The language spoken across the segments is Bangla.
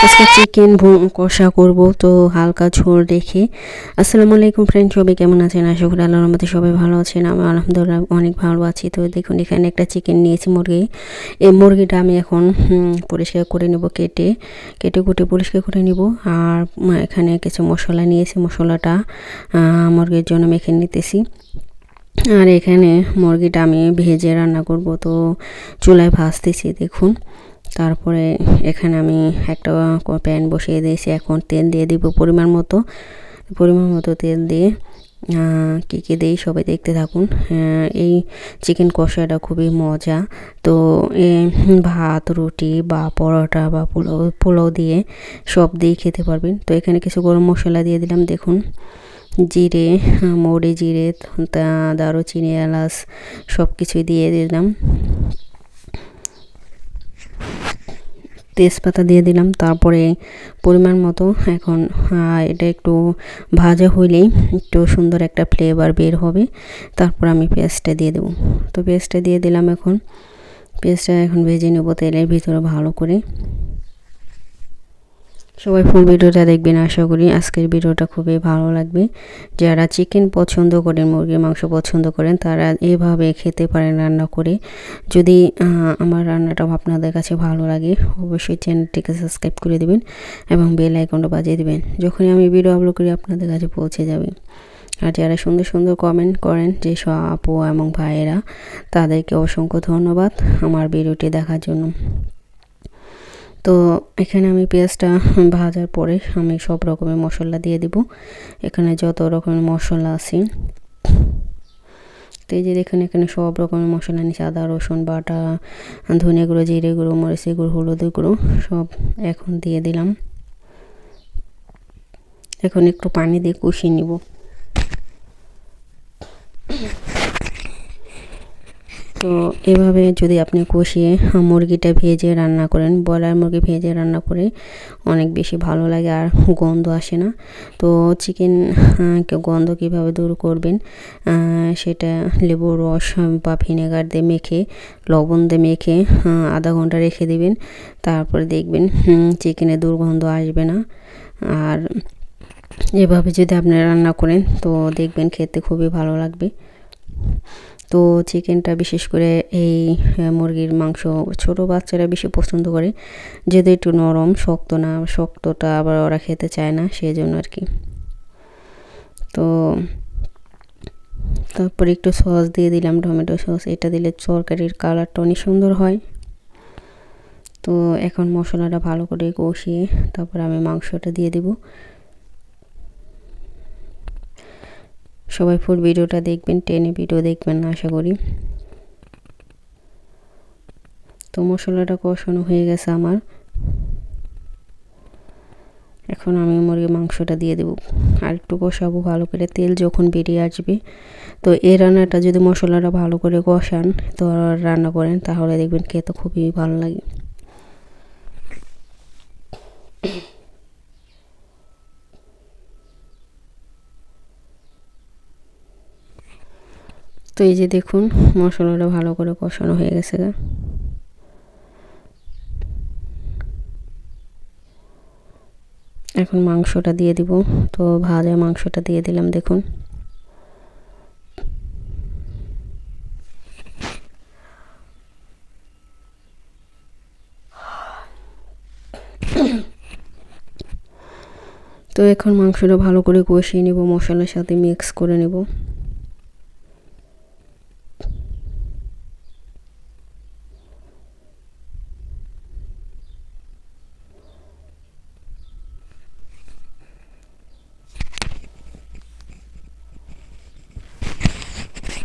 আজকে চিকেন কষা করব, তো হালকা ঝোল রেখে। আসসালামু আলাইকুম ফ্রেন্ড, সবাই কেমন আছেন? আশা করি আল্লাহর রহমতে সবাই ভালো আছেন। আমি আলহামদুলিল্লাহ অনেক ভালো আছি। তো দেখুন, এখানে একটা চিকেন নিয়েছি, মুরগি। এই মুরগিটা আমি এখন পরিষ্কার করে নেব, কেটে কেটে কুটে পরিষ্কার করে নেব। আর এখানে কিছু মশলা নিয়েছি, মশলাটা মুরগির জন্য মেখে নিতেছি। আর এখানে মুরগিটা আমি ভেজে রান্না করব, তো চুলায় ভাজতেছি দেখুন। তারপরে এখানে আমি একটা প্যান বসিয়ে দিয়েছি, এখন তেল দিয়ে দিব পরিমাণ মতো তেল দিয়ে কী কী দিই সবাই দেখতে থাকুন। এই চিকেন কষাটা খুবই মজা। তো ভাত, রুটি বা পরোটা বা পোলাও দিয়ে সব দিয়ে খেতে পারবেন। তো এখানে কিছু গরম মশলা দিয়ে দিলাম দেখুন, জিরে, মৌরি, জিরে, দারুচিনি, এলাচ সব কিছুই দিয়ে দিলাম। তেজপাতা দিয়ে দিলাম, তারপরে পরিমাণ মতো। এখন এটা একটু ভাজা হইলেই একটু সুন্দর একটা ফ্লেভার বের হবে। তারপর আমি পেঁয়াজটা দিয়ে দেবো। তো পেঁয়াজটা দিয়ে দিলাম। এখন পেঁয়াজটা এখন ভেজে নেব তেলের ভিতরে ভালো করে। সবাই ফুল ভিডিওটা দেখবেন, আশা করি আজকের ভিডিওটা খুবই ভালো লাগবে। যারা চিকেন পছন্দ করেন, মুরগির মাংস পছন্দ করেন, তারা এভাবে খেতে পারেন রান্না করে। যদি আমার রান্নাটা আপনাদের কাছে ভালো লাগে, অবশ্যই চ্যানেলটিকে সাবস্ক্রাইব করে দেবেন এবং বেল আইকনটা বাজিয়ে দেবেন। যখনই আমি ভিডিও আপলোড করি আপনাদের কাছে পৌঁছে যাবে। আর যারা সুন্দর সুন্দর কমেন্ট করেন যে সব আপু এবং ভাইয়েরা, তাদেরকে অসংখ্য ধন্যবাদ আমার ভিডিওটি দেখার জন্য। তো এখানে আমি পেঁয়াজটা ভাজার পরে আমি সব রকমের মশলা দিয়ে দিব। এখানে যত রকমের মশলা আছে, তো এই যে দেখুন, এখানে সব রকমের মশলা নিয়েছি, আদা রসুন বাটা, ধনে গুঁড়ো, জিরে গুঁড়ো, মরিচের গুঁড়ো, হলুদ গুঁড়ো সব এখন দিয়ে দিলাম। এখন একটু পানি দিয়ে কষিয়ে নিব। তো এভাবে যদি আপনি কষিয়ে মুরগিটা ভেজে রান্না করেন, ব্রয়লার মুরগি ভেজে রান্না করে অনেক বেশি ভালো লাগে, আর গন্ধ আসে না। তো চিকেন গন্ধ কীভাবে দূর করবেন, সেটা লেবুর রস বা ভিনেগার দিয়ে মেখে, লবণ দিয়ে মেখে আধা ঘন্টা রেখে দিবেন। তারপরে দেখবেন চিকেনের দুর্গন্ধ আসবে না। আর এভাবে যদি আপনি রান্না করেন, তো দেখবেন খেতে খুবই ভালো লাগবে। তো চিকেনটা বিশেষ করে এই মুরগির মাংস ছোটো বাচ্চারা বেশি পছন্দ করে, যেহেতু একটু নরম, শক্ত না, শক্তটা আবার ওরা খেতে চায় না, সেই জন্য আর কি। তো তারপরে একটু সস দিয়ে দিলাম, টমেটো সস। এটা দিলে তরকারির কালারটা অনেক সুন্দর হয়। তো এখন মশলাটা ভালো করে কষিয়ে তারপর আমি মাংসটা দিয়ে দেব। সবাই ফুল ভিডিওটা দেখবেন, টেনে ভিডিও দেখবেন না আশা করি। তো মশলাটা কষানো হয়ে গেছে আমার। এখন আমি মুরগির মাংসটা দিয়ে দেবো, আর একটু কষাবো ভালো করে, তেল যখন বেরিয়ে আসবে। তো এই রান্নাটা যদি মশলাটা ভালো করে কষান, তো রান্না করেন, তাহলে দেখবেন খেতে খুবই ভালো লাগে। তো এই যে দেখুন, মশলাটা ভালো করে কষানো হয়ে গেছে। এখন মাংসটা দিয়ে দিব। তো ভাজা মাংসটা দিয়ে দিলাম দেখুন। তো এখন মাংসটা ভালো করে কষিয়ে নেব, মশলার সাথে মিক্স করে নেব।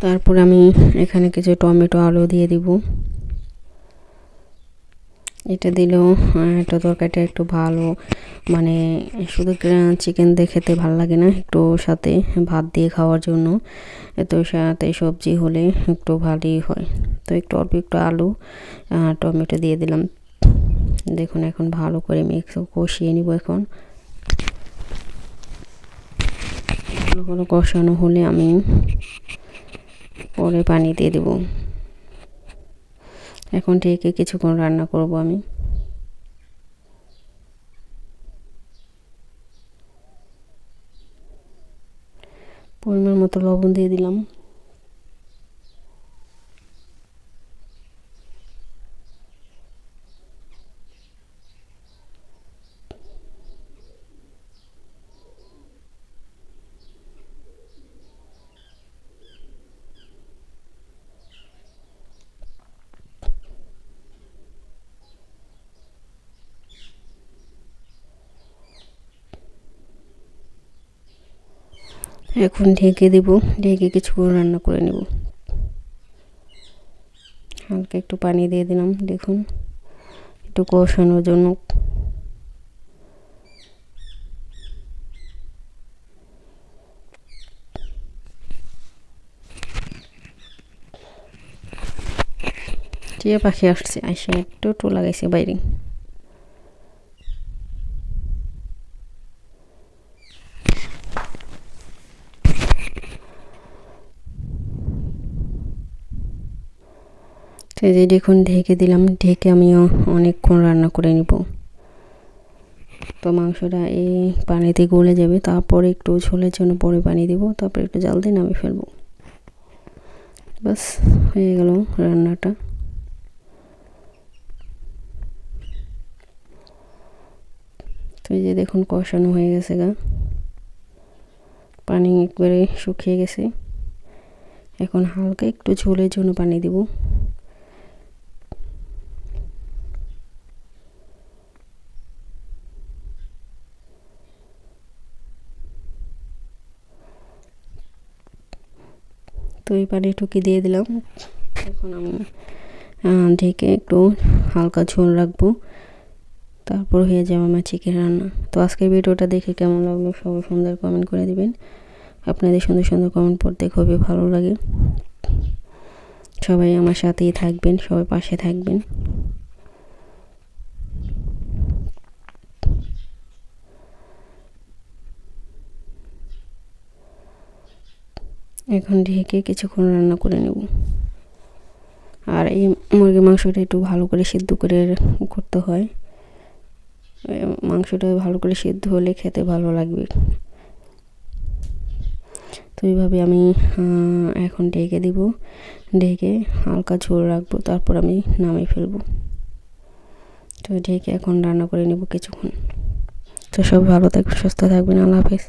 তারপর আমি এখানে কিছু টমেটো, আলু দিয়ে দিব। এটা দিলেও একটা তরকারিটা একটু ভালো, মানে শুধু চিকেন দিয়ে খেতে ভালো লাগে না, একটু সাথে ভাত দিয়ে খাওয়ার জন্য এত সাথে সবজি হলে একটু ভালোই হয়। তো একটু অল্প একটু আলু, টমেটো দিয়ে দিলাম দেখুন। এখন ভালো করে মিক্স কষিয়ে নিব। এখন ভালো করে কষানো হলে আমি পরে পানি দিয়ে দেব। এখন ঢেকে কিছুক্ষণ রান্না করব আমি। মতো লবণ দিয়ে দিলাম। এখন ঢেকে দেব, ঢেকে কিছুক্ষণ রান্না করে নেব। হালকা একটু পানি দিয়ে দিলাম, দেখুন একটু কষানোর জন্য। টিয়া পাখি আসছে, আসে একটু লাগাইছে বাইরে। তো এই যে দেখুন ঢেকে দিলাম, ঢেকে আমিও অনেকক্ষণ রান্না করে নিব। তো মাংসটা এই পানিতে গলে যাবে, তারপরে একটু ঝোলের জন্য পরে পানি দিব, তারপরে একটু জাল দিয়ে নামিয়ে ফেলবো। বাস হয়ে গেল রান্নাটা। তো এই যে দেখুন কষানো হয়ে গেছে গা, পানি একবারে শুকিয়ে গেছে। এখন হালকা একটু ঝোলের জন্য পানি দিব। তো এই পানিটুকু দিয়ে দিলাম। এখন আমি ঢেকে একটু হালকা ঝোল রাখবো, তারপর হয়ে যাবে আমার চিকেন রান্না। তো আজকের ভিডিওটা দেখে কেমন লাগলো সবাই সুন্দর কমেন্ট করে দিবেন। আপনাদের সুন্দর সুন্দর কমেন্ট পড়তে খুবই ভালো লাগে। সবাই আমার সাথেই থাকবেন, সবাই পাশে থাকবেন। এখন ঢেকে কিছুক্ষণ রান্না করে নেব। আর এই মুরগির মাংসটা একটু ভালো করে সিদ্ধ করে করতে হয়, মাংসটা ভালো করে সিদ্ধ হলে খেতে ভালো লাগবে। তো এইভাবে আমি এখন ঢেকে দিব, ঢেকে হালকা ঝোল রাখবো, তারপর আমি নামিয়ে ফেলবো। তো ঢেকে এখন রান্না করে নেব কিছুক্ষণ। তো সব ভালো থাকবেন, সুস্থ থাকবেন, আল্লাহ হাফেজ।